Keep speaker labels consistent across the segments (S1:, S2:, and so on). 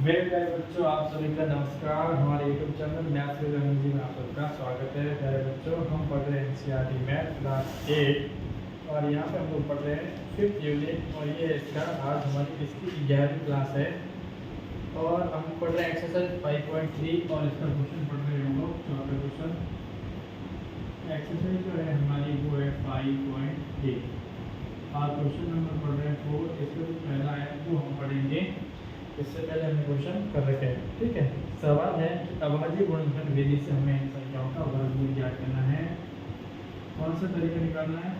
S1: मेरे प्यारे बच्चों, आप सभी का नमस्कार। हमारे YouTube channel maths with Anil ji में आप सबका स्वागत है। प्यारे बच्चों, हम पढ़ रहे हैं NCERT मैथ क्लास 8 और यहाँ पे हम लोग पढ़ रहे हैं 5th यूनिट और ये इसका आज हमारी इसकी 11वीं क्लास है और हम पढ़ रहे हैं एक्सरसाइज 5.3 और इसका क्वेश्चन पढ़ रहे हैं हम लोग। चौथा क्वेश्चन एक्सरसाइज जो है हमारी वो है 5.3 और क्वेश्चन नंबर पढ़ रहे हैं 4। इसका जो पहला है वो हम पढ़ेंगे। इससे पहले हमने क्वेश्चन कर रखे हैं, ठीक है। सवाल है कि अभाज्य गुणनखंड विधि से हमें इन संख्याओं का वर्गमूल ज्ञात करना है। कौन सा तरीका निकालना है?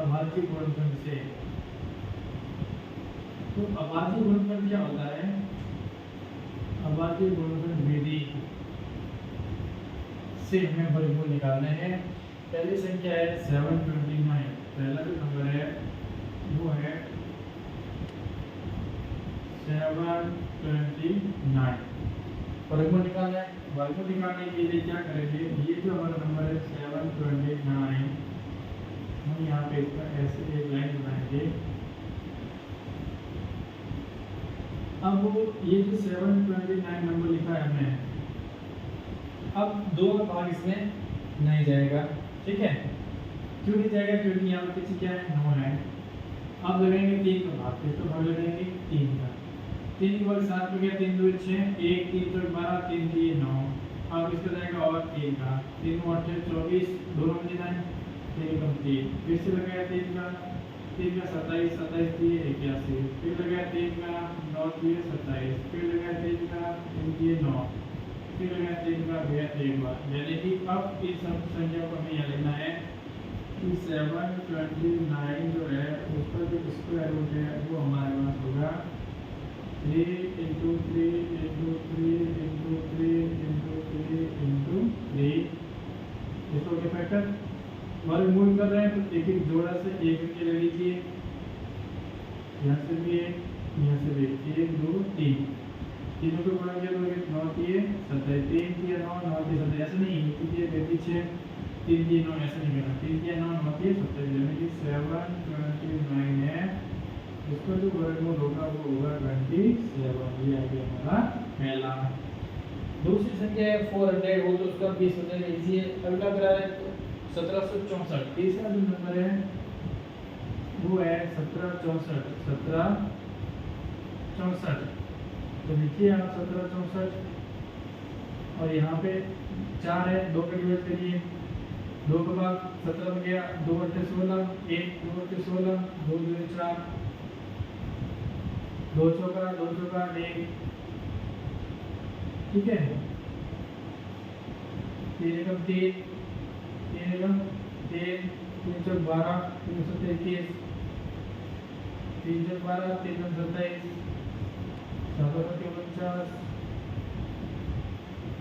S1: अभाज्य गुणनखंड से। तो अभाज्य गुणनखंड क्या होता है? अभाज्य गुणनखंड विधि से हमें वर्गमूल निकालना है। पहली संख्या है 729। पहला जो नंबर है वो है 729। वर्गमूल निकालना है। वर्गमूल निकालने के लिए क्या करेंगे? ये जो हमारा नंबर है 729, हम यहाँ पे इसका ऐसे एक लाइन बनाएंगे। अब ये जो 729 नंबर लिखा है हमने, अब दो का भाग इसमें नहीं जाएगा, ठीक है। क्यों नहीं जाएगा? क्योंकि यहाँ पे पीछे क्या है? 9 है। अब लगाएंगे 3 का भाग, किसका भाग लगाएंगे? 3 का। 3 के बाद 7 में गया, 3 2 6, 1 3 4 12, 3 3 9। अब इसका जाएगा और 3 का, 3 8 24, दोनों में 9, 3 कम 3, फिर से लगाया 3 का 27, 27 3 81, फिर लगाया 3 का 9 3 27, फिर लगाया 3 का 3 3 9, फिर लगाया 3 का गया एक बार। यानी कि अब इस संख्या को हमें यहाँ लिखना है कि 729 जो है उसका जो स्क्वायर रूट है वो हमारे पास होगा 3 × 3 × 3 × 3 × 3 × 3। इसको क्या फैक्टर वर्गमूल कर रहे हैं तो एक एक जोड़ा से एक एक ले लीजिए। यहाँ से भी एक, यहाँ से भी 1 2 3, तीनों को गुणा किया तो 9 3 27, 3 3 9 9 3 27। ऐसे नहीं कीजिए पीछे 3 3 9, ऐसे नहीं करना। 3 3 9 9 3 27, यानी कि 729 है। इसका जो वर्गमूल होगा वो होगा 27। ये आ गया हमारा पहला। दूसरी संख्या है 400, वो तो उसका 20 हो जाएगा इजी है। अगला करा है 1764। तीसरा जो नंबर है वो है 1764। 1764 तो लिखिए आप 1764 और यहाँ पे 4 है, 2 का डिवाइड करिए। 2 का भाग 17 में गया, 2 8 16, 1 2 8 16, 2 2 4, 2 चौका 2 चौका 1, ठीक है। 3 एकम 3, 3 एकम 3, 3 चौक 12, 3 सत्ते 21, 3 चौक 12, 3 कम 27, 7 के 49।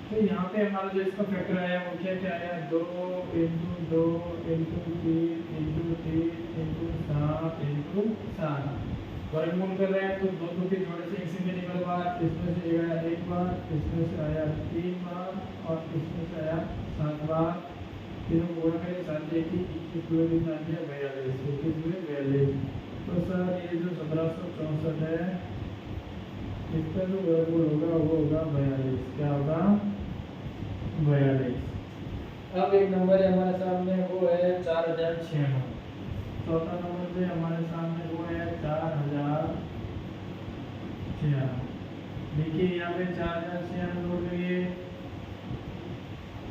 S1: तो यहाँ पे हमारा जो इसका फैक्टर आया वो क्या क्या आया? 2 × 2 × 3 × 3 × 7 × 7। वर्गमूल कर रहे हैं तो दो दो के जोड़े से इसी में निकल बार, इसमें से आया 1 बार, इसमें से आया 3 बार और इसमें से आया 7 बार। तीनों को गुणा करें 7 1 21 2 3 4 42, 21 42। तो सर ये जो 1764 है इसका जो वर्गमूल होगा वो होगा 42। क्या होगा? 42। अब एक नंबर है हमारे सामने वो है 4096। चौथा नंबर पे हमारे सामने वो है 4096। देखिए यहाँ पे 4096 लोग ये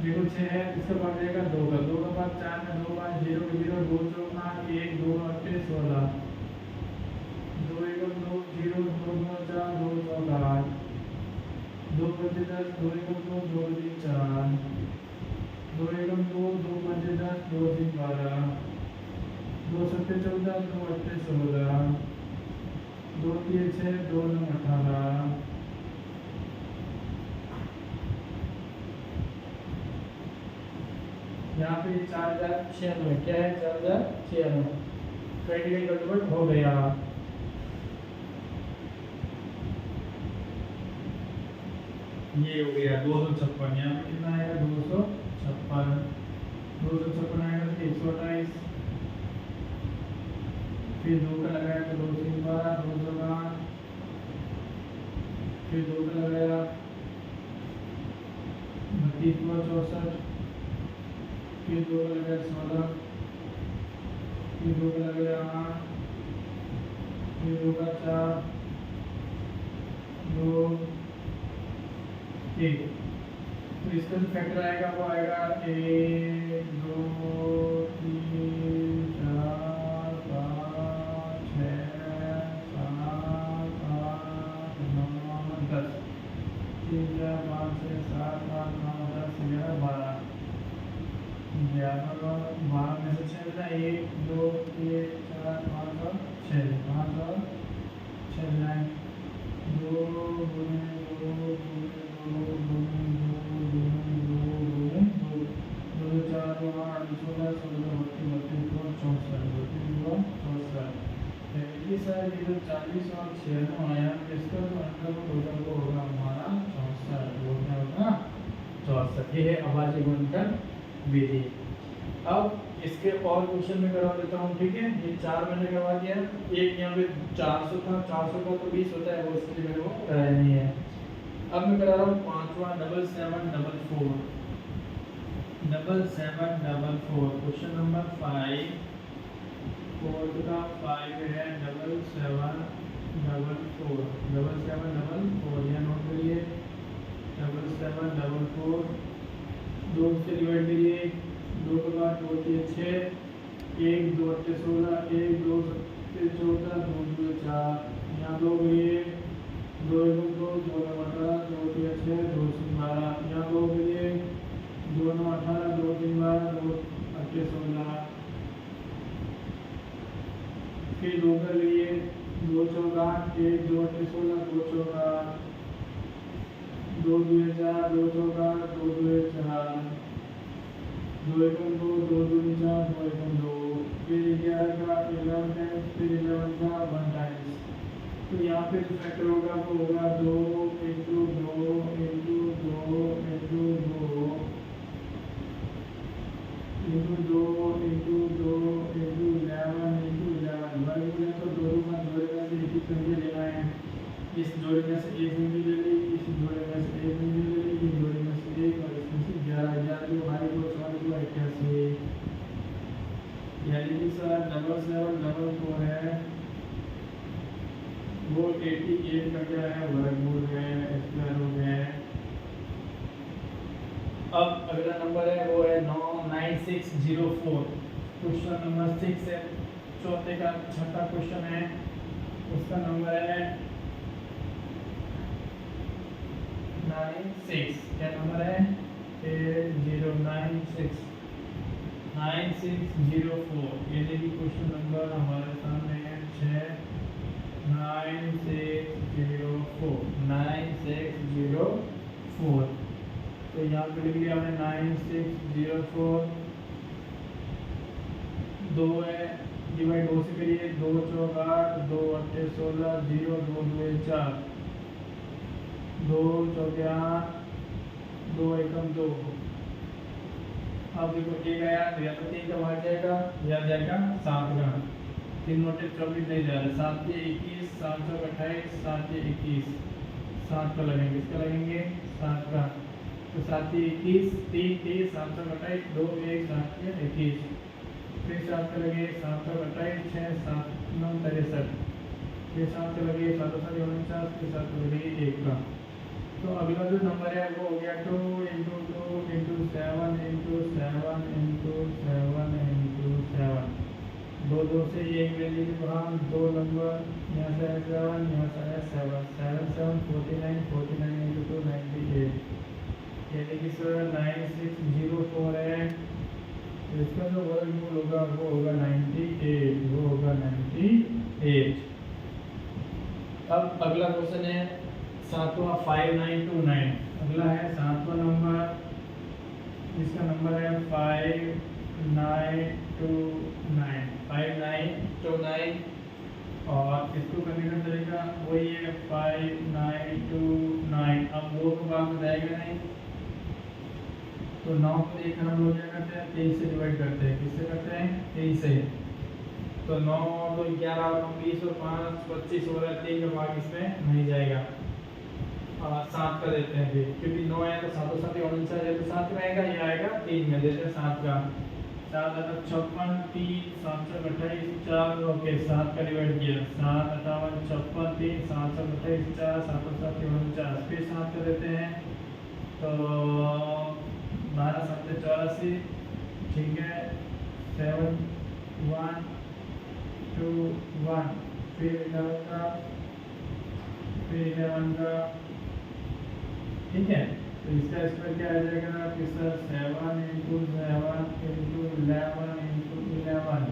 S1: देखो 6 है, इसका भाग जाएगा 2 का, 2 का भाग 4 में 2 बार 0 0 2 चौका 1 2 8 16, 2 1 2 0 2 2 4 2 चौका 8, 2 5 10, 2 1 2 2 3 4, 2 1 2 2 5 10 2 3 12, 2 7 14, 2 8 16, 2 3 6 2 9 18। यहाँ पे 4096 क्या है? 4096 क्राइटेरिया गड़बड़ हो गया। ये हो गया 256। यहाँ पे कितना आएगा? 256। 256 आएगा तो 128, फिर 2 का लगाया तो 2 3 12, 2 4 8, फिर 2 का लगाया 32 को 64, फिर 2 का लगाया 16, फिर 2 का लगाया 8, फिर 2 का 4, 2 1। तो इसका जो फैक्टर आएगा वो आएगा 1 2 3 4 5 6 7 8 9 10। 3 4 5 6 7 8 9 10 11 12। 12 में से 6 बचा, 1 2 3 4 5 और 6, 5 और 6 मिलाएं, 2 गुने 2 गुने 2 गुने 2 गुने 2 2 4 2 8 16 16 32 34। ये सर ये जो 40 और 96 आया, इसका जो अंतर होगा वो होगा हमारा 64। वो क्या होगा 64। ये है अभाज्य गुणनखंड विधि। अब इसके और क्वेश्चन में करवा देता हूँ, ठीक है। ये 4 मैंने करवा दिया, एक यहाँ पे 400 था, 400 का तो 20 होता है, वो इसके लिए मेरे को कराया नहीं है। अब मैं करा रहा हूँ 5वां 7744 7744। क्वेश्चन नंबर 5 4 का 5 है 7744 7744। यह नोट करिए 7744। 2 से डिवाइड करिए, 2 के बाद 2 3 6, 1 2 8 16, 1 2 7 14, 2 2 4। यहाँ 2 करिए, 2 1 2 2 9 18, 2 3 6, 2 3 12। यहाँ 2 करिए, 2 9 18, 2 3 12, 2 8 16। फिर 2 कर लिए, 2 4 8, 1 2 8 16, 2 4 8, 2 2 4, 2 4 8, 2 2 4, 2 1 2, 2 2 4, 2 1 2। फिर 11 का 11 टाइम्स, फिर 11 का 1 टाइम्स। तो यहाँ पे जो फैक्टर होगा वो होगा 2 into 2 into 2 into 2 into 2 into 2 into 11 into 11। वर्ग में तो 2 का जोड़ेगा से एक ही संख्या लेना है। इस जोड़े में से एक संख्या ले ली, इस जोड़े में से एक संख्या ले ली, इस जोड़े में से एक, और इसमें से 11 11 जो भाई को 4 को 88। यानी कि सर 7744 है वो 88 का क्या है वर्गमूल है, स्क्वायर हो गया है। अब अगला नंबर है वो है 9604। क्वेश्चन नंबर 6 है, चौथे का छठा क्वेश्चन है। उसका नंबर है 96। क्या नंबर है 096 9604। ये देखिए क्वेश्चन नंबर हमारे सामने है 6 9604 9604। तो यहाँ पे लिख लिया हमने 9604। 2 है, डिवाइड 2 से करिए, 2 4 8, 2 8 16, 0 2 2 4, 2 4 8, 2 1 2। अब देखो एक आया तो या तो 3 का भाग जाएगा या जाएगा 7 का। 3 नोटे 24 नहीं जा रहा, 7 के 21, 7 सौ 28, 7 के 21, 7 का लगेंगे, इसका लगेंगे 7 का। तो 7 के 21, 3 30, 7 सौ 28, 2 1 7 के 21, फिर 7 का लगे 7 सौ 28, 6 7 9 63, फिर 7 का लगे 7 7 49, फिर 7 का लगे 1 का। तो अगला जो नंबर है वो हो गया 2 into 2 into 7 into 7 into 7 into 7। 2 2 से 1 ले लीजिए वहाँ 2 नंबर, यहाँ से है 7, यहाँ से है 7 7 7 49 49 इंटू 2 98। यानी कि सर 9604 है। तो इसका जो वर्गमूल होगा वो होगा 98, वो होगा 98। अब अगला क्वेश्चन है 7वां 5929। अगला है 7वां नंबर, इसका नंबर है 5929 5929। और इसको करने का तरीका वही है 5929। अब 2 को भाग में जाएगा नहीं तो 9 को 1 हम लोग क्या करते हैं 23 से डिवाइड करते हैं। किससे करते हैं 23 से। तो 9 तो 11 और 20 और 5 25 हो रहा है, 3 का भाग इसमें नहीं जाएगा। 7 का देते हैं फिर, क्योंकि 9 है तो 7 7 49 है, तो 7 में आएगा, ये आएगा 3 में, देते हैं 7 का। 7 56 3 7 28 4, ओके 7 का डिवाइड किया, 7 58 56 3 7 28 4 7 7 49, फिर 7 का देते हैं तो 12 7 84, ठीक है 7 1 2 1, फिर 11 का, फिर 11 का, ठीक है। तो इसका स्क्वायर क्या आ जाएगा कि सर 7 इंटू 7 इंटू 11 इंटू 11,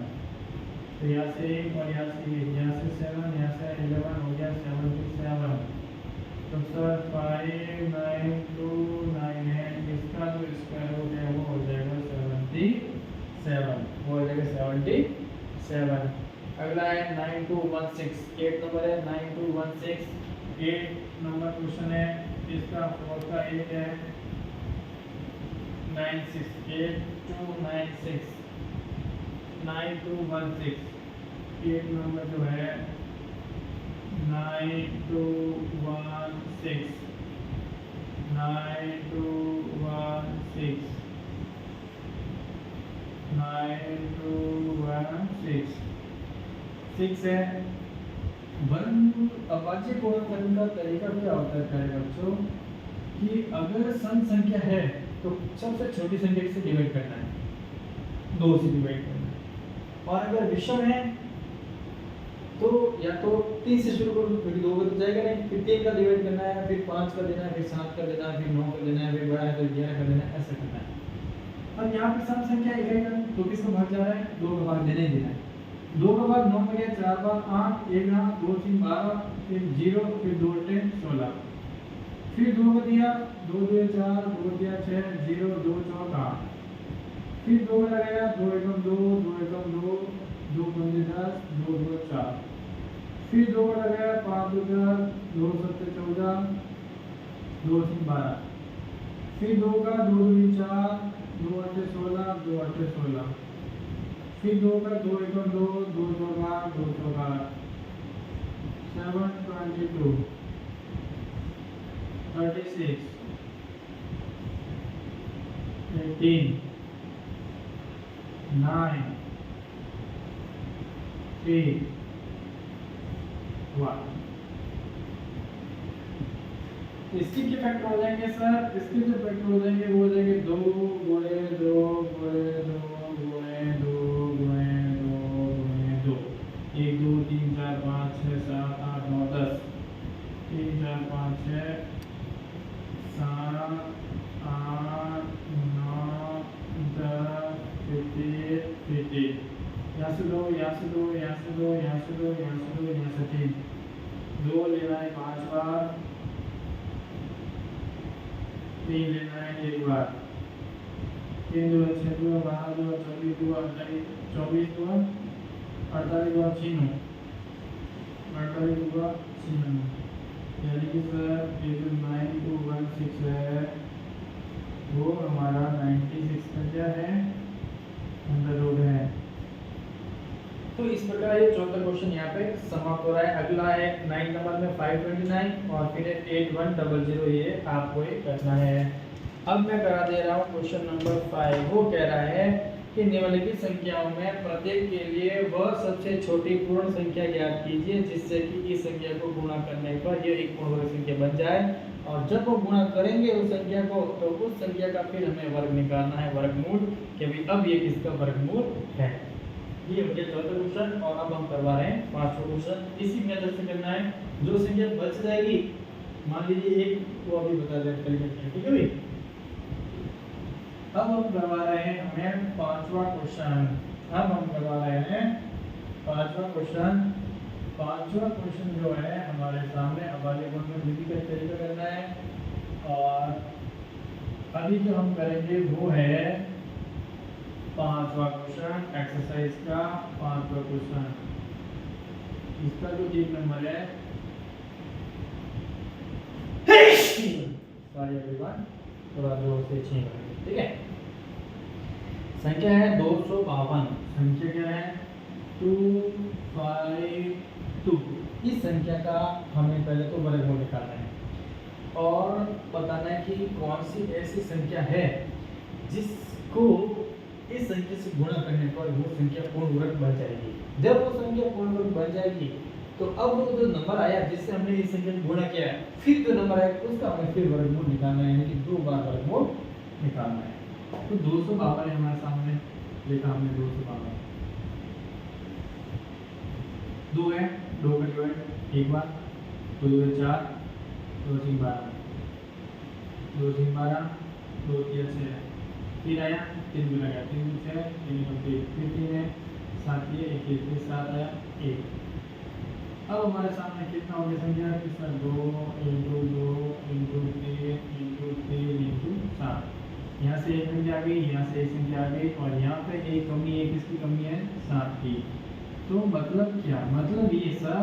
S1: तो यहाँ से 1 और यहाँ से 1, यहाँ से 7 यहाँ से 11 हो गया 77, तो सर 5 9 2 9 है, इसका जो स्क्वायर हो गया वो हो जाएगा 77, वो हो जाएगा 77। अगला है 9216, 8 नंबर है 9216, 8 नंबर क्वेश्चन है, इसका 4 का 8 है 968296 9216, 8 नंबर जो है 9216 9216 9216 6 है। वर्गमूल अभाज्य गुणनखंड का तरीका क्या होता है बच्चों कि अगर सम संख्या है तो सबसे छोटी संख्या से डिवाइड करना है, 2 से डिवाइड करना है, और अगर विषम है तो या तो 3 से शुरू करो, क्योंकि 2 का तो जाएगा नहीं, फिर 3 का डिवाइड करना है, फिर 5 का देना है, फिर 7 का देना है, फिर 9 का देना है, फिर बड़ा है तो 11 का देना है, ऐसा करना है। अब यहाँ पे सम संख्या एक है तो किसको भाग जा रहा है, 2 का भाग देने ही देना है। 2 का भाग 9 में गया, 4 भाग 8, 1 2 3 12, फिर 0, फिर 2 10 16, फिर 2 का दिया, 2 2 4, 2 दिया 6, 0 2 4 8, फिर 2 का लगाया, 2 1 2 2 1 2 2 5 10 2 2 4, फिर 2 का लगाया, 5 2 10 2 7 14 2 3 12, फिर 2 का 2 2 4 2 8 16 2 8 16, फिर 2 का 2 1 2 2 2 8 2 2 8 7 22 36 18 9 3 1। इसके क्या फैक्टर हो जाएंगे सर, इसके जो फैक्टर हो जाएंगे वो हो जाएंगे 2 गुणे 2 गुणे 2 गुणे 2 गुणे 2 गुणे 2, 1 2 3 4 5 6 7 8 9 10, 3 4 5 6 7 8 9 10 15, यहाँ से 2 यहाँ से 2 यहाँ से 2 यहाँ से 2 यहाँ से 2 यहाँ से 3, 2 लेना है 5 बार, 3 लेना है 1 बार, 3 2 6 2 12 2 24 2 24 2 48 2 96, 48 2 96, यानी कि सर ये जो 9216 है वो हमारा 96 का क्या है, अंडर रूट है। तो इस प्रकार ये चौथा क्वेश्चन यहाँ पे समाप्त हो रहा है। अगला है 9 नंबर में 529 और फिर 8100, ये आपको ये करना है। अब मैं करा दे रहा हूँ क्वेश्चन नंबर 5। वो कह रहा है कि निम्नलिखित संख्याओं में प्रत्येक के लिए वह सबसे छोटी पूर्ण संख्या ज्ञात कीजिए जिससे कि इस संख्या को गुणा करने पर ये एक पूर्ण संख्या बन जाए, और जब वो गुणा करेंगे उस संख्या को तो उस संख्या का फिर हमें वर्ग निकालना है, वर्गमूल, कि भाई अब ये किसका वर्गमूल है। ये हो गया चौथा क्वेश्चन। और अब हम करवा रहे हैं पांचवा क्वेश्चन। इसी मेथड से करना है, जो संख्या बच जाएगी मान लीजिए एक, वो अभी बता दें तरीका, ठीक है भाई। अब हम करवा रहे हैं हमें पांचवा क्वेश्चन। अब हम करवा रहे हैं पांचवा क्वेश्चन। पांचवा क्वेश्चन जो है हमारे सामने अभाज्य गुणनखंड विधि का तरीका करना है, और अभी जो हम करेंगे वो है पांचवा क्वेश्चन, एक्सरसाइज का पांचवा क्वेश्चन। इसका जो 3 नंबर है, सॉरी एवरीवन, थोड़ा जोर से छीन, ठीक है। संख्या है 252। संख्या क्या है 252। इस संख्या का हमें पहले तो वर्गमूल निकालना है, कि कौन सी ऐसी संख्या है जिसको इस संख्या से गुणा करने पर वो संख्या पूर्ण वर्ग बन जाएगी। जब वो संख्या पूर्ण वर्ग बन जाएगी तो अब वो जो नंबर आया जिससे हमने इस संख्या को गुणा किया है, फिर जो नंबर आया उसका हमें फिर वर्गमूल निकालना है, यानी कि 2 बार वर्गमूल निकालना है। तो 252 है हमारे सामने, लिखा हमने 252। 2 है, 2 का डिवाइड एक बार, 2 2 4, 2 3 12, 2 3 12, 2 3 6, फिर आया 3 गुना गया, 3 6, 3 3, फिर 3 है 7 ये 21, फिर 7 आया 1। अब हमारे सामने कितना हो गया संख्या, कितना 2 × 2 × 3 × 3 × 7। यहाँ से एक संख्या आ गई, यहाँ से एक संख्या आ गई, और यहाँ पे एक कमी है, किसकी कमी है, 7 की। तो मतलब क्या, मतलब ये सर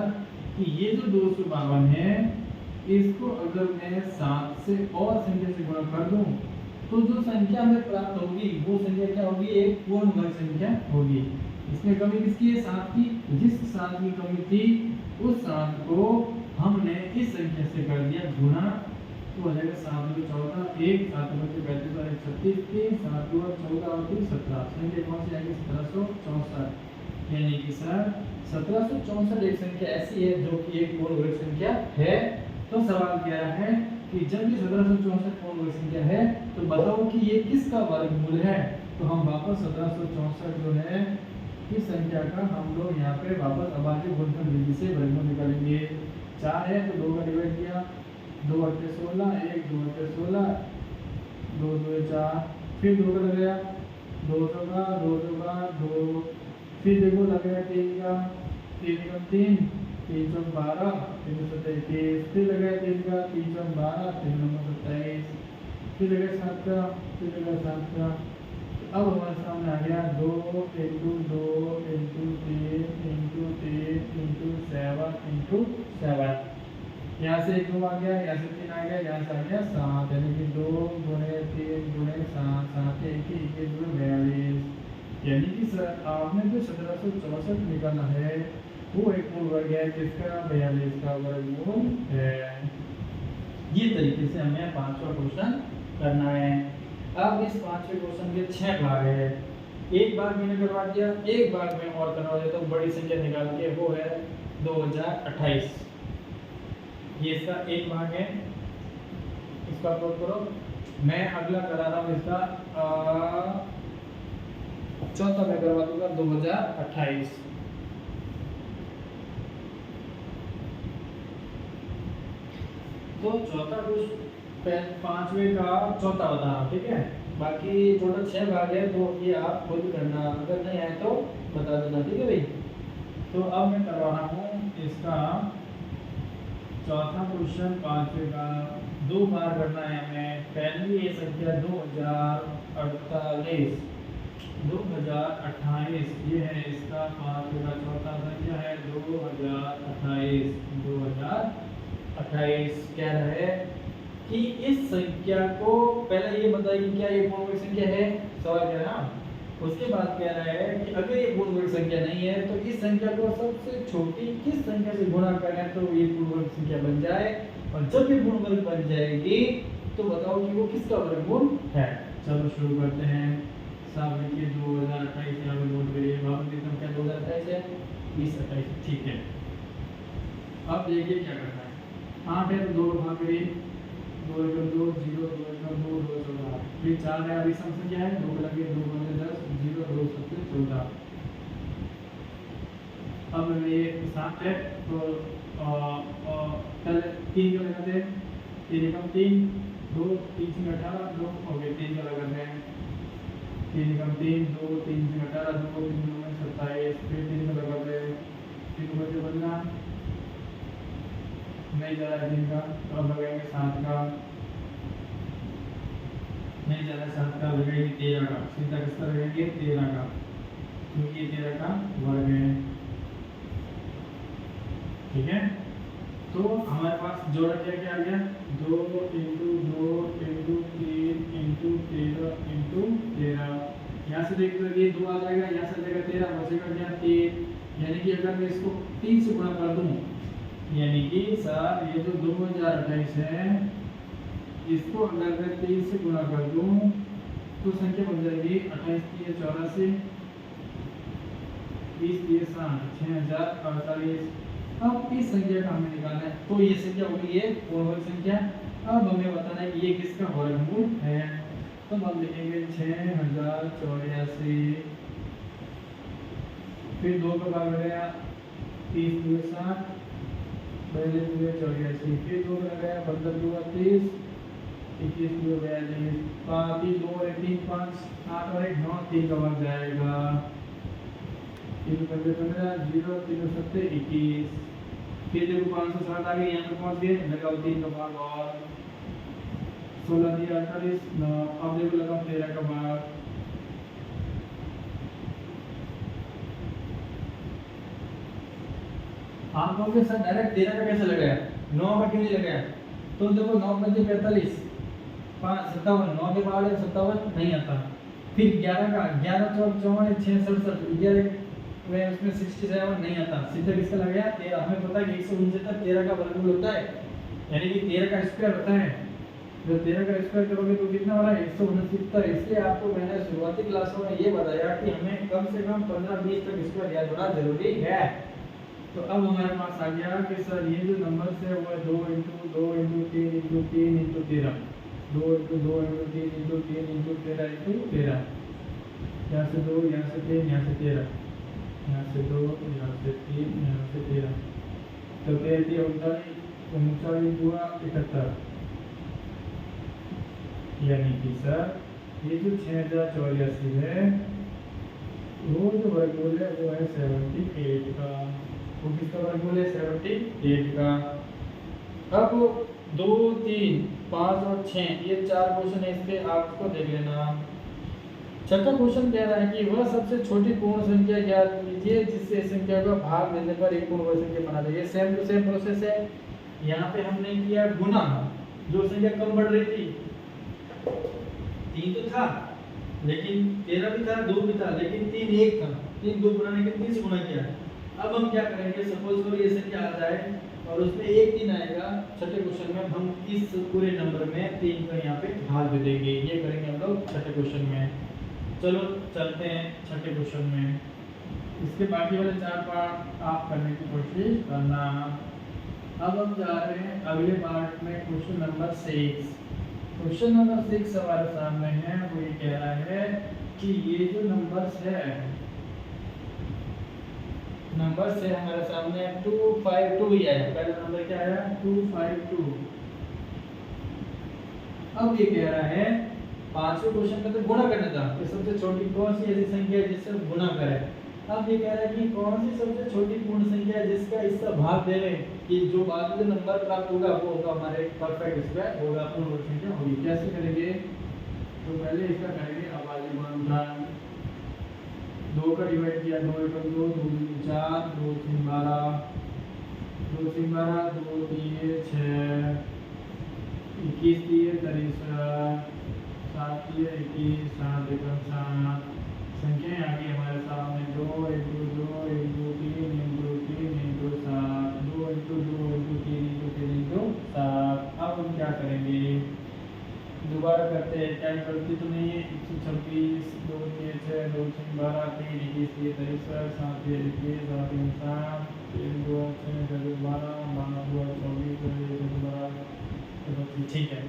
S1: कि ये जो 252 है इसको अगर मैं 7 से और संख्या से गुणा कर दूं तो जो संख्या हमें प्राप्त होगी वो संख्या क्या होगी, एक पूर्ण वर्ग संख्या होगी। इसमें कमी किसकी है, 7 की। जिस 7 की कमी थी उस 7 को हमने इस संख्या से कर दिया गुणा, तो हो जाएगा 7 × 14, 1 7 × 35 और 36, 3 7 × 14 और 3 17। संख्या कौन सी आएगी, 1764। यानी कि सर 1764 एक संख्या ऐसी है जो कि एक पूर्ण वर्ग संख्या है। तो सवाल कह रहा है कि जब ये 1764 पूर्ण वर्ग संख्या है तो बताओ कि ये किसका वर्गमूल है। तो हम वापस 1764 जो है इस संख्या का हम लोग यहाँ पे वापस अभाज्य गुणनफल विधि से वर्गमूल निकालेंगे। 4 है तो 2 का डिवाइड किया, 2 8 16, 1 2 8 16, 2 2 4, फिर 2 का लगाया, 2 का 2 का 2, फिर देखो लगेगा 3 का 3 का 3, 3 × 12, 3 × 27, फिर लगाया 3 का 3 × 12, 3 × 27, फिर लगाया 7 का, फिर लगाया 7 का। अब हमारे सामने आ गया 2 × 2 × 3 × 3 × 7 × 7। यहाँ से 1 2 आ गया, यहाँ से 3 आ गया, यहाँ से आ गया 7, यानी कि 2 × 3 × 7, 7 1 21 42। यानी कि सर आपने जो 1764 निकाला है वो एक पूर्ण वर्ग है जिसका 42 का वर्गमूल है। ये तरीके से हमें 5वां क्वेश्चन करना है। अब इस 5वें क्वेश्चन के 6 भाग है। एक भाग मैंने करवा दिया, एक भाग में और करवा देता हूँ बड़ी संख्या निकाल के, वो है 2028। ये इसका एक भाग है, इसका अपलोड करो। मैं अगला करा रहा हूँ इसका चौथा मैं करवा दूंगा 2028। तो चौथा क्वेश्चन 5वें का चौथा बताना, ठीक है। बाकी टोटल 6 भाग है तो ये आप खुद करना, अगर नहीं आए तो बता देना, ठीक है भाई। तो अब मैं करवा रहा हूँ इसका चौथा क्वेश्चन 5वें का। 2 बार करना है हमें। पहली ये संख्या 2048, 2028 ये है इसका 5वें का चौथा संख्या है 2028। 2028 कह रहा है कि इस संख्या को पहले ये बताइए क्या ये पूर्ण वर्ग संख्या है, सवाल कह रहा है। उसके बाद कह रहा है कि अगर ये पूर्ण वर्ग संख्या नहीं है तो इस संख्या को सबसे छोटी किस संख्या से गुणा करें तो ये पूर्ण वर्ग संख्या बन जाए, और जब ये पूर्ण वर्ग बन जाएगी तो बताओ कि वो किसका वर्गमूल है। चलो शुरू करते हैं। सब लिखिए 2028 यहाँ पे नोट करिए। वापस की संख्या 2028 है, 2028, ठीक है। अब देखिए क्या करना है। 8 है तो 2 भाग करिए, 2 × 2 0, 2 × 2 2 14, फिर 4 है अभी सम संख्या है, 2 लगे 2 × 10 0, 2 7 14। अब ये 7 है तो पहले 3 का लगाते हैं, 3 × 3 2, 3 × 18 2 हो गए, 3 का लगाते हैं, 3 × 3 2, 3 × 18 2, 3 × 27, फिर 3 का लगाते हैं, 3 बचे बदला नहीं जा रहा है 3 का, तो अब लगाएंगे 7 का, नहीं जा रहा है 7 का, लगाएंगे 13 का। सीधा किसका लगाएंगे, 13 का, क्योंकि ये 13 का वर्ग है, ठीक है। तो हमारे पास जोड़ा क्या क्या आ गया, 2 × 2 × 3 × 13 × 13। यहाँ से देखते ये 2 आ जाएगा, यहाँ से जाएगा 13, बचेगा क्या 3। यानी कि अगर मैं इसको 3 से गुणा कर दूं, यानी कि सर ये जो 2028 है इसको अगर मैं 23 से गुणा कर दूं तो संख्या बन जाएगी 28 3 84, 20 3 60, 6048। अब इस संख्या का हमें निकालना है, तो ये संख्या हो गई है पूर्ण वर्ग संख्या। अब हमें बताना है कि ये किसका वर्गमूल है। तो हम लिखेंगे 6084, फिर 2 का भाग हो गया 30 2 60, पहले 2 84, फिर 2 का गया 15 2 30, 21 2 42, 5 3 2 1 3 5 8 और 1 9, 3 का भाग जाएगा 3 15 15 0 3 7 21। फिर देखो 560 आ गए, यहाँ पे पहुंच गए, लगाओ 3 का भाग और 16 दिया 48 9। अब देखो लगाओ 13 का भाग, आप कहोगे सर डायरेक्ट 13 का कैसे लगाया, 9 का क्यों नहीं लगाया? तो देखो 9 5 45, 5 57, 9 के बाद 57 नहीं आता। फिर 11 का 11 4 54 6 67, 11 में उसमें 67 नहीं आता, सीधा किसका लगाया 13। हमें पता है कि 169 13 का वर्गमूल होता है, यानी कि 13 का स्क्वायर होता है। जब 13 का स्क्वायर करोगे तो कितना हो रहा है 169। इसलिए आपको मैंने शुरुआती क्लासों में ये बताया कि हमें कम से कम 15-20 तक स्क्वायर याद होना जरूरी है। तो अब हमारे पास आ गया कि सर ये जो नंबर है वो 2 × 2 × 3 × 3 × 13, 2 × 2 × 3 × 3 × 13 × 13, यहाँ से 2 यहाँ से 3 यहाँ से 13, यहाँ से 2 यहाँ से 3 यहाँ से 13, तो 13 39 हुआ 71। यानी कि सर ये जो 6084 है वो जो वर्गमूल है वो है 78 का। वो किसका वर्गमूल है 78 का। अब 2 3 5 और 6 ये 4 क्वेश्चन है, इस पे आपको देख लेना। छठा क्वेश्चन कह रहा है कि वह सबसे छोटी पूर्ण संख्या ज्ञात कीजिए जिससे इस संख्या का भाग देने पर एक पूर्ण वर्ग संख्या बना जाए। ये सेम टू सेम प्रोसेस है। यहाँ पे हमने किया गुना, जो संख्या कम बढ़ रही थी, 3 तो था लेकिन 13 भी था, 2 भी था लेकिन 3 1 था, 3 2 बनाने के 30 गुना किया। अब हम क्या करेंगे, सपोज करो ये संख्या आ जाए और उसमें 1 3 आएगा, छठे क्वेश्चन में हम इस पूरे नंबर में 3 का यहाँ पे भाग दे देंगे। ये करेंगे हम लोग छठे क्वेश्चन में। चलो चलते हैं छठे क्वेश्चन में। इसके बाकी वाले 4 पार्ट आप करने की कोशिश करना। अब हम जा रहे हैं अगले पार्ट में, क्वेश्चन नंबर 6। क्वेश्चन नंबर 6 हमारे सामने है। वो ये कह रहा है कि ये जो नंबर्स है, नंबर्स है हमारे सामने 252 ही है। पहला नंबर क्या है 252। अब ये कह रहा है पांचवें क्वेश्चन में तो गुणा करना था कि सबसे छोटी कौन सी ऐसी संख्या है जिससे गुणा करें। अब ये कह रहा है कि कौन सी सबसे छोटी पूर्ण संख्या है जिसका इसका भाग दे रहे कि जो बाद में नंबर प्राप्त होगा वो होगा हमारे परफेक्ट स्क्वायर होगा, पूर्ण वर्ग संख्या होगी। कैसे करेंगे, तो पहले इसका करेंगे आबादी गुणनफल। 2 का डिवाइड किया, 2 × 2 2 × 4 2 3 12, 2 3 12 2 3 6 21 3 43 7 3 21 7 एकम 7। संख्याएं आ गई हमारे सामने 2 × 2 × 3 × 3 × 7, 2 × 2 × 3 × 3 × 7। अब हम क्या करेंगे, दोबारा करते हैं, टाइम गलती तो नहीं है। 126 2 6 6 2 6 12 3 21 3 43 7 3 21 7 3 7 3 2 6 6 12 12 2 24 ठीक है।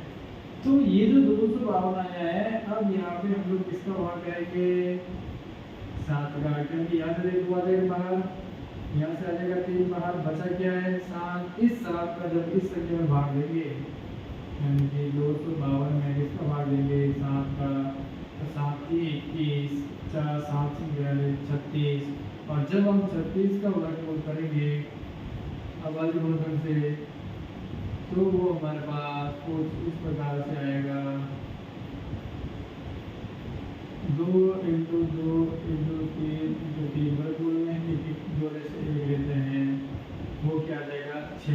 S1: तो ये जो 252 आया है, अब यहाँ पे हम लोग किसका भाग करेंगे 7 का, क्योंकि यहाँ से देखो आ जाएगा बाहर, यहाँ से आ जाएगा 3 बाहर, बचा क्या है 7। इस 7 का जब इस संख्या में भाग देंगे यानी कि 252 में किसका भाग देंगे 7 का, तो 7 3 21 4 7 36, और जब हम 36 का वर्गमूल करेंगे आबादी गुणनफल से तो वो हमारे पास कुछ इस प्रकार से आएगा 2 × 2 × 3 वर्गमूल में एक जोड़े से एक लेते हैं, वो क्या आ जाएगा 6।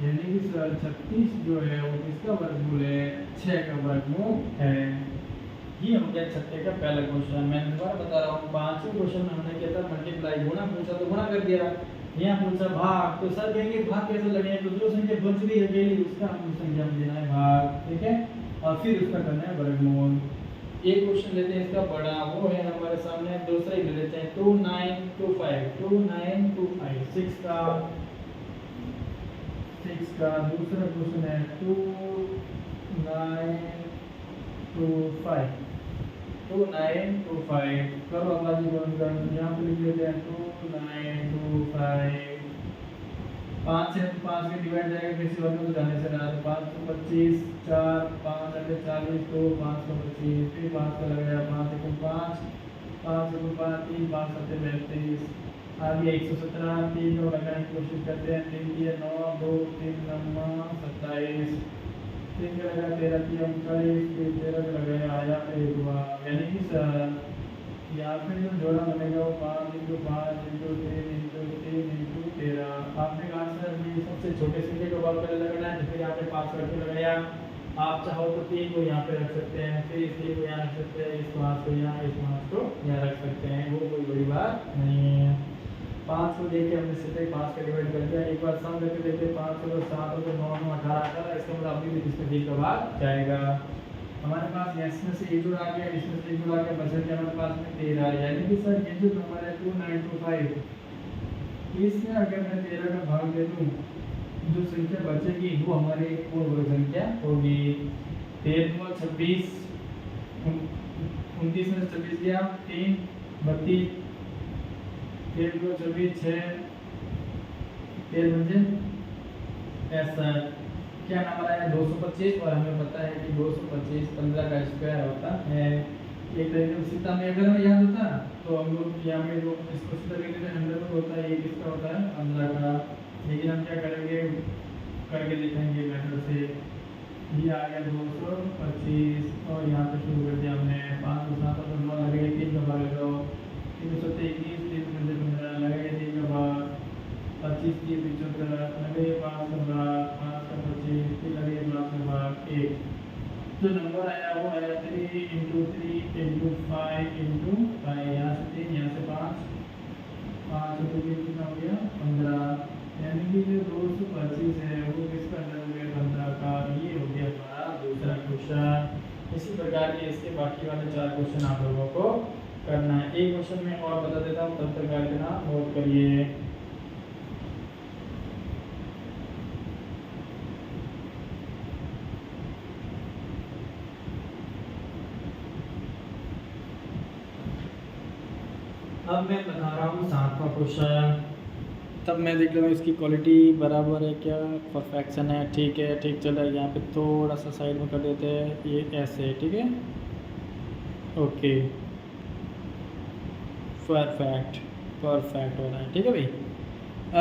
S1: यानी कि सर 36 जो है वो किसका वर्गमूल है 6 का वर्गमूल है। ये हो गया छठे का पहला क्वेश्चन। मैं दोबारा बता रहा हूँ, पांचवें क्वेश्चन में हमने क्या था मल्टीप्लाई, गुणा पूछा तो गुणा कर दिया, यहाँ पूछा भाग, तो सर कहेंगे भाग कैसे लगेगा, तो जो संख्या बच गई अकेली उसका हम संख्या में देना है भाग, ठीक है, और फिर उसका करना है वर्गमूल। एक क्वेश्चन लेते हैं इसका बड़ा, वो है हमारे सामने, दूसरा ही ले लेते हैं 2925 6 का दूसरा क्वेश्चन है 2925 करो अबाजी गुणनखंड, यहाँ पे लिख लेते हैं 2925, 5 से 5 के डिवाइड जाएगा किसी और में तो जाने से ना, 5 को 25, 4 5 अटे 40, तो 5 को 25, फिर 5 का लगेगा 5 को 5, 5 को 5 3 5 अटे 32, आगे 117, 3 को लगाने की कोशिश करते हैं, 3 दिए 9, 2 3 9 27, 3 का लगा 13 3 39, फिर 13 का लगाया आया 1 हुआ, यानी कि सर यहाँ पे जो जोड़ा बनेगा वो 5 × 5 × 3 × 3 × 13। आपने कहा सर ये सबसे छोटे संख्या को बात पहले लगाना है, तो फिर यहाँ पे 5 करके लगाया, आप चाहो तो 3 को यहाँ पे रख सकते हैं, फिर इस 3 को यहाँ रख सकते हैं, इस 5 को यहाँ, इस 5 को यहाँ रख सकते हैं, वो कोई बड़ी बात नहीं है। 5 को देखे हमने सीधे 5 का डिवाइड कर दिया, एक बार सम करके देखते 5 को 7 को 9 9 18 इसका मतलब अभी भी इसमें 3 का भाग जाएगा। हमारे पास इसमें से एक जुड़ आ गया, इसमें से एक जुड़ आ गया, बचा क्या हमारे पास में 13, यानी कि सर ये जो नंबर है 2925, इसमें अगर मैं 13 का भाग दे दूं, जो संख्या बचेगी वो हमारी पूर्ण संख्या होगी। 13 × 26, 29 में से 26 गया 3 32, 13 × 26 6, 13 बचे ऐसा क्या नंबर आया 225, और हमें पता है कि 225 15 का स्क्वायर होता है। एक तरीके से सीधा में अगर हमें याद होता तो हम लोग यहाँ पे जो इसको सीधा लिख देते हैं 100 होता है, ये किसका होता है 15 का, लेकिन हम क्या करेंगे करके दिखाएंगे मेथड से। ये आ गया 225 और यहाँ पे शुरू कर दिया हमने 5 को 7 को 9 लगेगा, 3 का भाग लगाओ, 3 को 21 3 में से 15 लगेगा, 3 का भाग 25 3 75 लगे 5 का भाग 5 का 25 फिर लगे 5 का भाग 1। जो नंबर आया वो आया 3 × 3 × 5 × 5, यहाँ से 3 यहाँ से 5 5 तो ये कितना हो गया 15, यानी कि जो 225 है वो किसका अंदर हो गया 15 का। ये हो गया हमारा दूसरा क्वेश्चन। इसी प्रकार के इसके बाकी वाले 4 क्वेश्चन आप लोगों को करना है। एक क्वेश्चन में और बता देता हूँ, तब तक गाइड करना नोट करिए। अब मैं बता रहा हूँ 7वां क्वेश्चन, तब मैं देख लूँ इसकी क्वालिटी बराबर है क्या, परफेक्शन है, ठीक है, ठीक चल रहा है। यहाँ पे थोड़ा सा साइड में कर देते हैं, ये ऐसे है, ठीक है, ओके, परफेक्ट परफेक्ट हो रहा है, ठीक है भाई।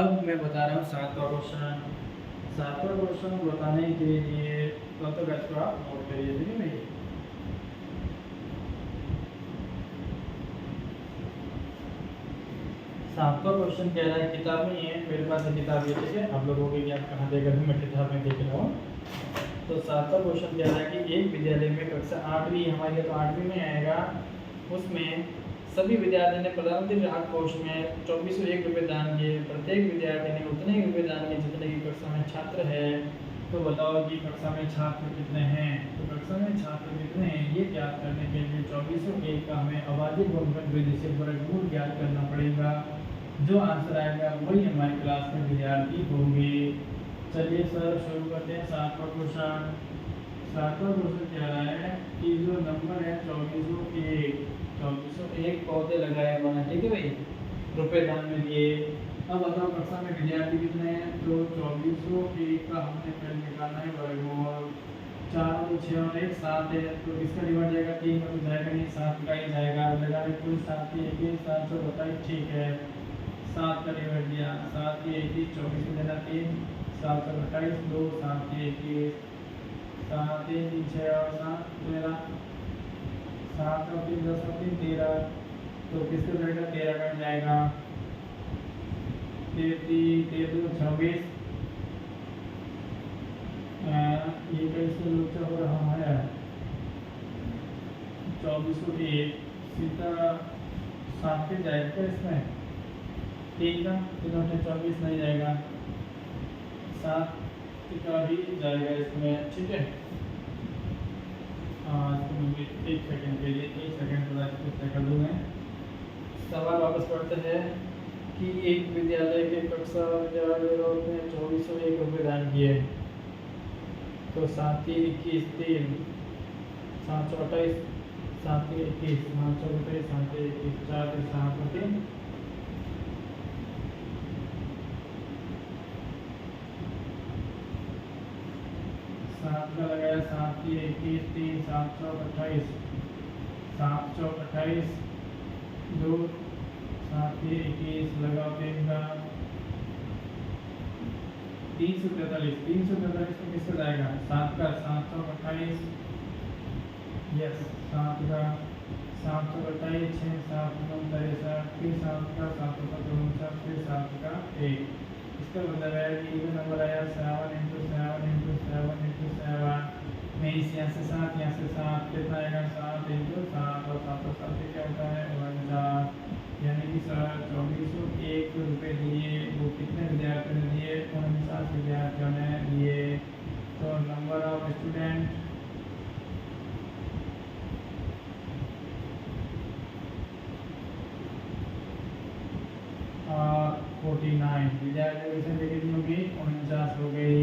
S1: अब मैं बता रहा हूँ 7वां क्वेश्चन। 7वां क्वेश्चन बताने के लिए तब तक इसको आप नोट करिए, ठीक है भाई। 7वां क्वेश्चन कह रहा है, किताब में है मेरे पास है किताब है, ठीक है, आप लोगों के ज्ञान कहाँ देगा मैं किताब में देख रहा हूँ। तो 7वां क्वेश्चन कह रहा है कि एक विद्यालय में कक्षा 8वीं हमारी तो 8वीं में आएगा, उसमें सभी विद्यार्थियों ने प्रधानमंत्री राहत कोष में 2401 रुपये दान किए, प्रत्येक विद्यार्थी ने उतने ही रुपये दान किए जितने की कक्षा में छात्र है। तो बताओ कि कक्षा में छात्र कितने हैं, तो कक्षा में छात्र कितने हैं ये ज्ञात करने के लिए 2401 का हमें अभाज्य गुणनखंड विधि से वर्गमूल ज्ञात करना पड़ेगा। जो आंसर आएगा वही हमारी क्लास में विद्यार्थी होंगे। चलिए सर शुरू करते हैं 7वां क्वेश्चन। 7वां क्वेश्चन क्या रहा है कि जो नंबर है 2401 पौधे लगाए हुए हैं, ठीक है भाई, रुपए दान में दिए। अब बताओ कक्षा में विद्यार्थी कितने हैं, तो 2401 का हमने पहले निकालना है वर्गमूल। 4 और 6 और 1 7 है, तो इसका डिवाइड जाएगा 3 का तो जाएगा नहीं, 7 का ही जाएगा, लगाने कुल 7 की 21 7 से बताइए, ठीक है, 7 का डिवाइड दिया, 7 की 21 24 में देना 3 7 का 28 2 7 की 21 7 3 6 और 7 13 7 और 3 10 और 3 13, तो किसका जाएगा 13 का जाएगा, 13 2 26, ये कैसे लोचा हो रहा है 2401 सीधा 7 पे जाएगा इसमें, 3 का 3 8 24 नहीं जाएगा, 7 का भी जाएगा इसमें, ठीक है। तो मुझे 1 सेकंड के लिए 1 सेकंड थोड़ा इसको कर दूँ मैं। सवाल वापस पढ़ते हैं कि एक विद्यालय के कक्षा विद्यालयों ने 2401 रुपये दान किए, तो 7 3 21 3 7 28 7 3 21 5 रुपये 7 21 4 7 3 7 का लगाया 7 3 21 3 7 28 7 28 2 7 3 21 लगाओ 3 का 343 को किससे जाएगा 7 का 728 यस 7 का 728 6 7 9 63 फिर 7 का 759 फिर 7 का 1। इसका मतलब है कि ये नंबर आया 7 × 7 × 7 × 7 में इस यहाँ से 7 यहाँ से 7 कितना आएगा 7 × 7 और 7 और 7 क्या होता है 49, यानी कि 2401 रुपये दिए। वो कितने विद्यार्थियों ने दिए 49 विद्यार्थियों ने दिए। तो नंबर ऑफ स्टूडेंट और 49 विद्यार्थियों की संख्या कितनी होगी 49 हो गई।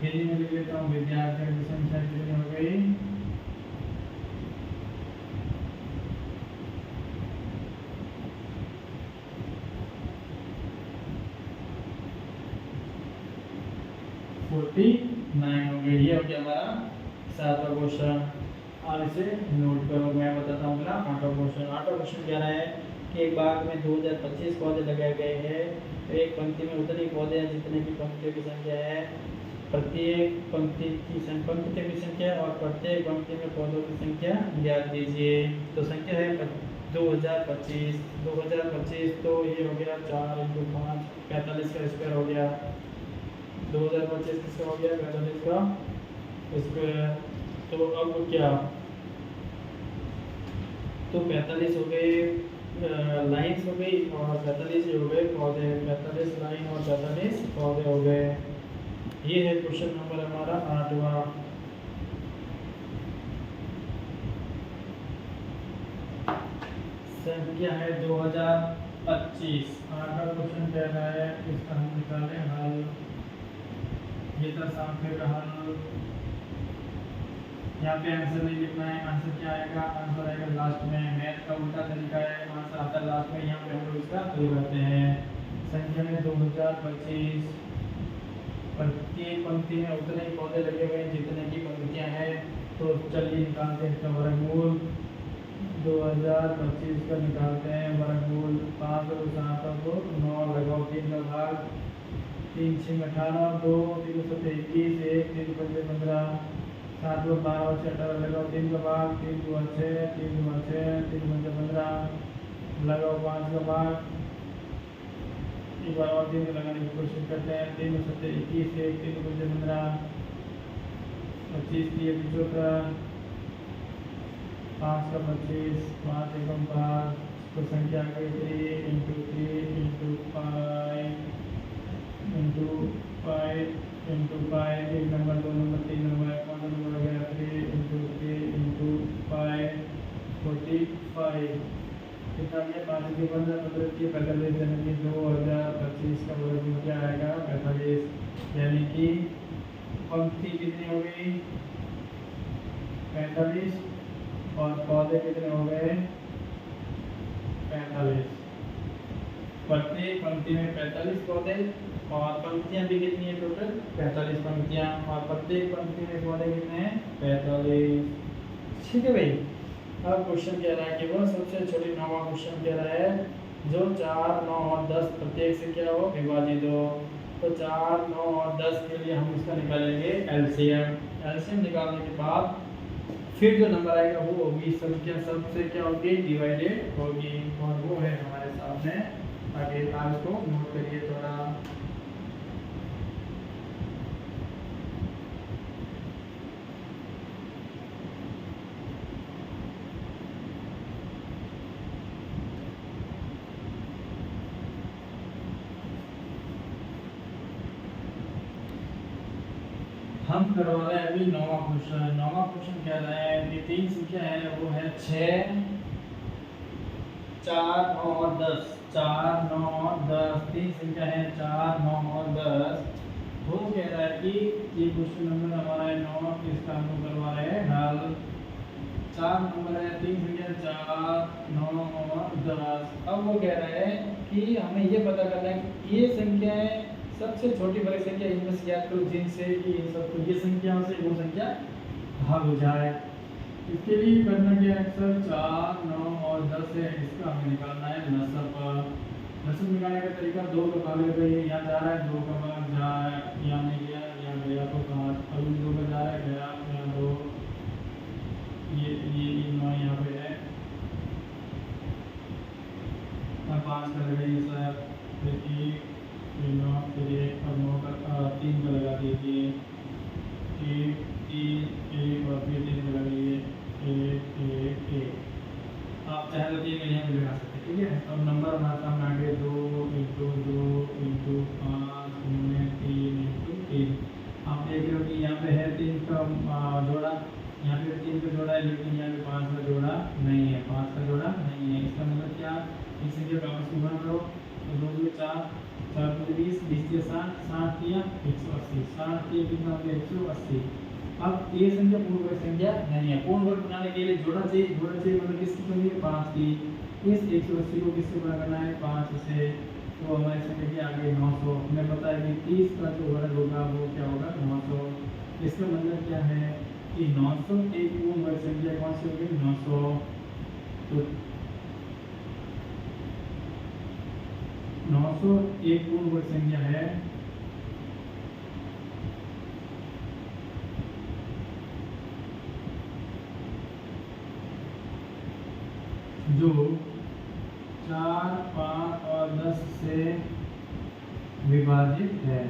S1: हिंदी में लिख लेता हूँ विद्यार्थियों की संख्या कितनी हो गई 49 हो गई। ये हो गया हमारा 7वां क्वेश्चन। और इसे नोट करो, मैं बताता हूँ अगला 8वां क्वेश्चन। 8वां क्वेश्चन कह रहा है कि एक बाग में 2025 पौधे लगाए गए हैं, तो एक पंक्ति में उतने पौधे हैं जितने की पंक्तियों की संख्या है। प्रत्येक पंक्ति की संख्या और प्रत्येक पंक्ति में पौधों की संख्या ज्ञात कीजिए। तो संख्या है 2025 तो ये हो गया 4 × 5 45 का स्क्वायर हो गया। 2025 किसका हो गया 45 का स्क्वायर। तो अब क्या, तो 45 हो गए लाइन्स हो गई और 45 हो गए पौधे। 45 लाइन और 45 पौधे हो गए। ये है क्वेश्चन नंबर हमारा 8वां। संख्या है 2025। 8वां क्वेश्चन कह रहा है इसका हम निकालें हल। ये था सांख्य का हल। यहाँ पे आंसर नहीं लिखना है। आंसर क्या आएगा, आंसर आएगा लास्ट में। मैथ का उल्टा तरीका है, आंसर आता है लास्ट में। यहाँ पे हम लोग इसका हल करते हैं। संख्या में 2025, प्रत्येक पंक्ति में उतने ही पौधे लगे हुए हैं जितने की पंक्तियाँ हैं। तो चलिए निकालते हैं इसका वर्गमूल। 2025 का निकालते हैं वर्गमूल। 5 और 7 को 9 लगाओ, 3 का भाग 3 6 18 2 3 7 21 1 3 5 15 7 को 12 और 18 लगाओ, 3 का भाग 3 2 6 3 2 6 3 5 15 लगाओ, 5 का भाग। एक बार और 3 लगाने की कोशिश करते हैं। 3 7 21 1 3 5 15 25 3 74 5 का 25 5 एकम 5। तो संख्या आ गई 3 × 3 × 5 × 5 1 नंबर 2 नंबर 3 नंबर 5 नंबर हो गया 3 × 3 × 5 45। कितना गया 5 के 15 15 के 45 यानी कि 2025 का वर्गमूल क्या आएगा 45। यानी कि पंक्ति कितनी हो गई 45 और पौधे कितने हो गए 45। प्रत्येक पंक्ति में 45 पौधे और पंक्तियां भी कितनी है टोटल 45 पंक्तियां और प्रत्येक पंक्ति में पौधे कितने हैं 45। ठीक है भाई। अब क्वेश्चन कह रहा है कि वह सबसे छोटी 9वां क्वेश्चन कह रहा है जो 4 9 और 10 प्रत्येक से क्या हो विभाजित हो। तो 4 9 और 10 के लिए हम इसका निकालेंगे एलसीएम। एलसीएम निकालने के बाद फिर जो नंबर आएगा वो होगी संख्या सबसे क्या होगी डिवाइडेड होगी और वो है हमारे सामने। आगे आज को नोट करिए थोड़ा। हम करवा रहे हैं अभी 9वां क्वेश्चन। 9वां क्वेश्चन कह रहा है कि तीन संख्या है वो है 6, 4, 9 और 10। 4, 9 और 10 तीन संख्या है 4, 9 और 10। वो कह रहा है कि ये क्वेश्चन नंबर हमारा है 9, इसका हम लोग करवा रहे हैं हल। 4 नंबर है, तीन संख्या 4, 9 और 10। अब वो कह रहा है कि हमें ये पता करना है कि ये संख्याएं सबसे छोटी बड़ी संख्या इनमें से याद करो जिनसे कि इन सबको ये संख्याओं से वो संख्या भाग हो जाए। इसके लिए करना क्या है सर, 4, 9 और 10 है, इसका हमें निकालना है लसअ। लसअ निकालने का तरीका 2 का भाग लेकर यहाँ जा रहा है, 2 का भाग जा रहा है, यहाँ नहीं गया, यहाँ गया तो 5, अभी 2 का जा रहा है, गया यहाँ 2, ये 9 यहाँ पे है, अब 5 का लगा ये सर, फिर 1, फिर 9, फिर 1, अब 9 का 3 का लगा दीजिए, 1, 3, 1 और फिर 3 का लगाइए, 1, 1, 1। आप चाहे तो 3 का यहाँ भी लगा सकते हैं, ठीक है। अब नंबर हमारे सामने आ गए 2 × 2 × 5 × 3 × 3। आप देख रहे हो कि यहाँ पे है 3 का जोड़ा, यहाँ पे 3 का जोड़ा है, लेकिन यहाँ पे 5 का जोड़ा नहीं है, 5 का जोड़ा नहीं है। इसका मतलब क्या, इस संख्या का आपस में गुणा करो तो 2 2 4, 4 2 20, 20 के 60, 60 किया 180, 60 के कितना हो गया 180। अब ये संख्या पूर्ण वर्ग संख्या नहीं है, पूर्ण वर्ग बनाने के लिए जोड़ा चाहिए, जोड़ा चाहिए मतलब किसकी कमी है 5 की। इस 180 को किससे गुणा करना है 5 से, तो हमारी संख्या की आ गई 900। हमें पता है कि 30 का जो वर्ग होगा वो क्या होगा 900। इसका मतलब क्या है कि 900 एक पूर्ण वर्ग संख्या कौन सी होगी 900। तो 900 एक पूर्ण वर्ग संख्या है जो 4, 5 और 10 से विभाजित है,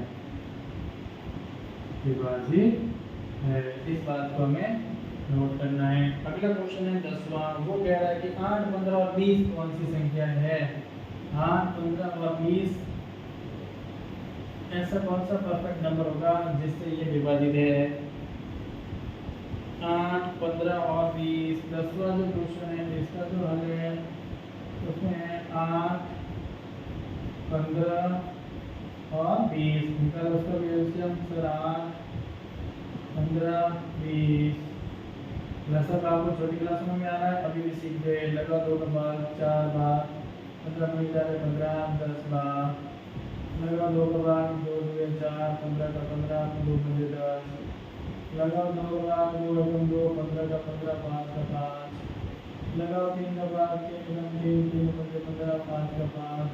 S1: इस बात को हमें नोट करना है। अगला क्वेश्चन है 10वां। वो कह रहा है कि 8, 15 और 20 कौन सी संख्या है। 8, 15 और 20 ऐसा कौन सा परफेक्ट नंबर होगा जिससे ये विभाजित है। 8, 15 और 20 10वां जो क्वेश्चन है इसका जो हल है उसमें है 8, 15 और 20। निकालो उसका एलसीएम सर 8, 15, 20। लसअ आपको छोटी क्लासों में आ रहा है, अभी भी सीख गए। लगा 2 का भाग 4 बार, 15 मिल जाए 15, 10 बार। लगा 2 का भाग 2 2 4, 15 का 15, 2 2 10। लगाओ 2 का भाग 2 2, 15 का 15, 5 का 5। लगाओ 3 का भाग 3 3 3 15, 5 का 5।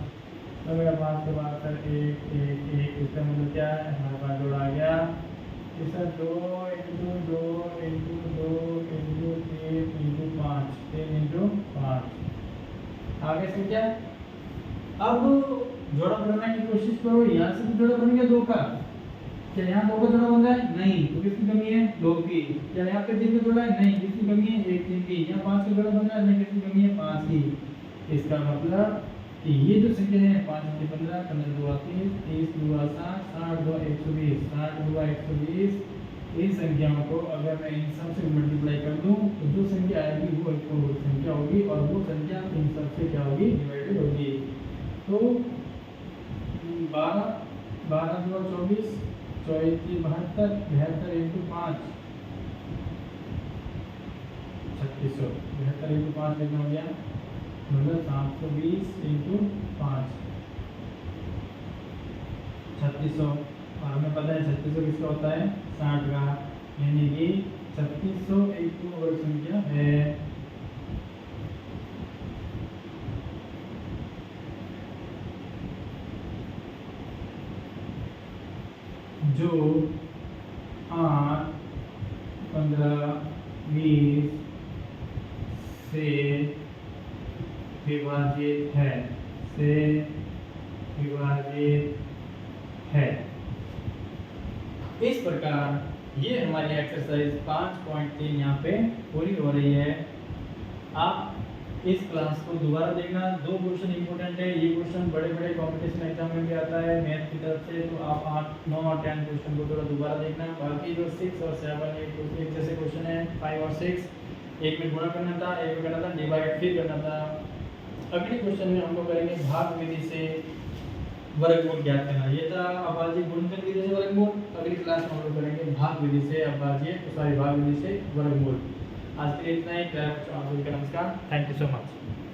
S1: लगा 5 का भाग सर 1 1 1। इसका मतलब क्या है, हमारे पास जोड़ा आ गया। इसका 2 × 2 × 2 × 3 × 5, 3 × 5। आगे से क्या, अब जोड़ा बनाने की कोशिश करो। यहाँ से भी जोड़ा बन गया 2 का, क्या यहाँ 2 का जोड़ा बन रहा है नहीं, तो किसकी कमी है 2 की। क्या यहाँ पे 3 का जोड़ा है नहीं, किसकी कमी है 1 3 की। यहाँ 5 का जोड़ा बन रहा है नहीं, किसकी कमी है 5 की। इसका मतलब कि ये जो संख्या है 5 × 15, 15 × 2 30, 30 × 2 60, 60 × 2 120, 60 × 2 120। इन संख्याओं को अगर मैं इन सब से मल्टीप्लाई कर दूं तो जो संख्या आएगी वो एक पूर्ण संख्या होगी और वो संख्या इन सब से क्या होगी डिवाइडेड होगी। तो 12 12 × 24, 24 × 72, 72 × 5 3600। 72 × 5 कितना हो गया मतलब 720 × 5 3600। और हमें पता है 3600 किसका होता है 60 का, यानी कि 3600 एक पूर्ण वर्ग संख्या है। जो 8, 15, 20 से विभाजित है। इस प्रकार ये हमारी एक्सरसाइज 5.3 यहाँ पे पूरी हो रही है। आप इस क्लास को दोबारा देखना। 2 क्वेश्चन इंपॉर्टेंट है, ये क्वेश्चन बड़े बड़े कंपटीशन एग्जाम में भी आता है मैथ की तरफ से, तो आप 8, 9 और 10 क्वेश्चन को थोड़ा दोबारा देखना। बाकी जो 6 और 7 एक जैसे क्वेश्चन है, 5 और 6 एक में गुणा करना था, एक में करना था डिवाइड, फिर करना था। अगले क्वेश्चन में हम लोग करेंगे भाग विधि से वर्गमूल ज्ञात करना। ये था अभाज्य गुणनखंड विधि से वर्गमूल। अगली क्लास में हम लोग करेंगे भाग विधि से अभाज्य, भाग विधि से वर्गमूल। आज के लिए इतना ही। प्यारे बच्चों, आप सभी का नमस्कार। Thank you so much.